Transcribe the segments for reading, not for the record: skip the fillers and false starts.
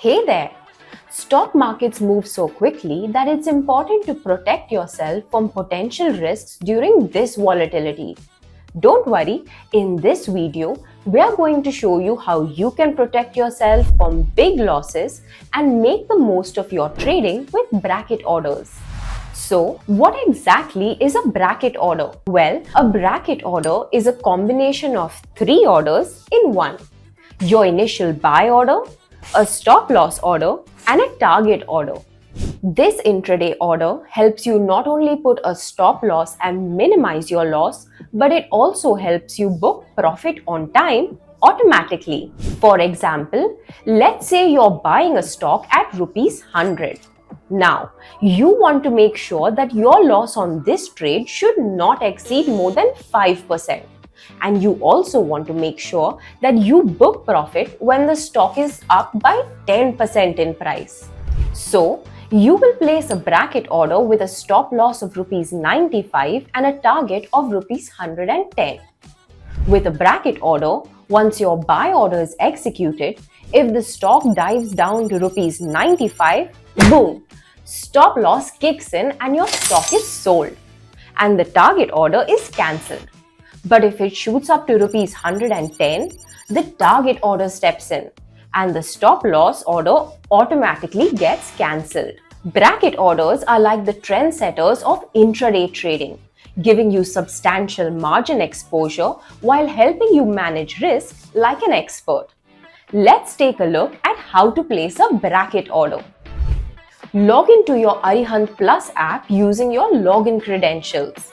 Hey there! Stock markets move so quickly that it's important to protect yourself from potential risks during this volatility. Don't worry, in this video, we are going to show you how you can protect yourself from big losses and make the most of your trading with bracket orders. So, what exactly is a bracket order? Well, a bracket order is a combination of three orders in one. Your initial buy order, a stop loss order, and a target order. This intraday order helps you not only put a stop loss and minimize your loss, but it also helps you book profit on time automatically. For example, let's say you're buying a stock at rupees 100. Now, you want to make sure that your loss on this trade should not exceed more than 5%. And you also want to make sure that you book profit when the stock is up by 10% in price. So, you will place a bracket order with a stop loss of rupees 95 and a target of rupees 110. With a bracket order, once your buy order is executed, if the stock dives down to rupees 95, boom! Stop loss kicks in and your stock is sold. And the target order is cancelled. But if it shoots up to rupees 110, the target order steps in and the stop loss order automatically gets cancelled. Bracket orders are like the trendsetters of intraday trading, giving you substantial margin exposure while helping you manage risk like an expert. Let's take a look at how to place a bracket order. Log into your Arihant Plus app using your login credentials.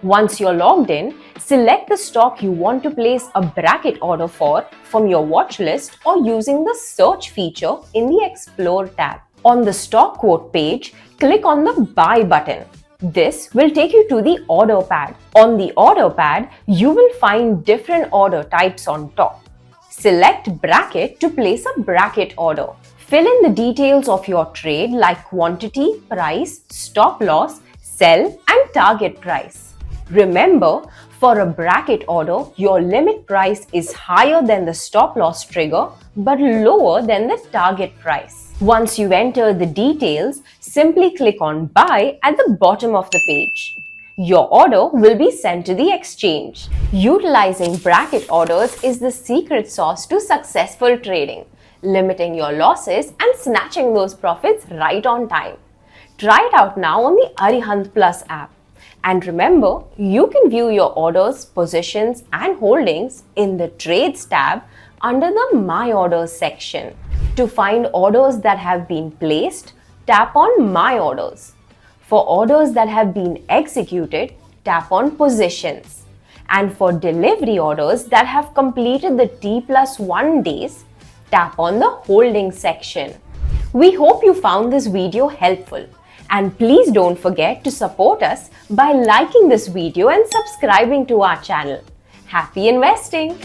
Once you're logged in, select the stock you want to place a bracket order for from your watch list or using the search feature in the Explore tab. On the stock quote page, click on the Buy button. This will take you to the order pad. On the order pad, you will find different order types on top. Select bracket to place a bracket order. Fill in the details of your trade like quantity, price, stop loss, sell, and target price. Remember, for a bracket order, your limit price is higher than the stop loss trigger but lower than the target price. Once you've entered the details, simply click on Buy at the bottom of the page. Your order will be sent to the exchange. Utilizing bracket orders is the secret sauce to successful trading, limiting your losses and snatching those profits right on time. Try it out now on the Arihant Plus app. And remember, you can view your orders, positions, and holdings in the Trades tab under the My Orders section. To find orders that have been placed, tap on My Orders. For orders that have been executed, tap on Positions. And for delivery orders that have completed the T+1 days, tap on the Holdings section. We hope you found this video helpful. And please don't forget to support us by liking this video and subscribing to our channel. Happy investing!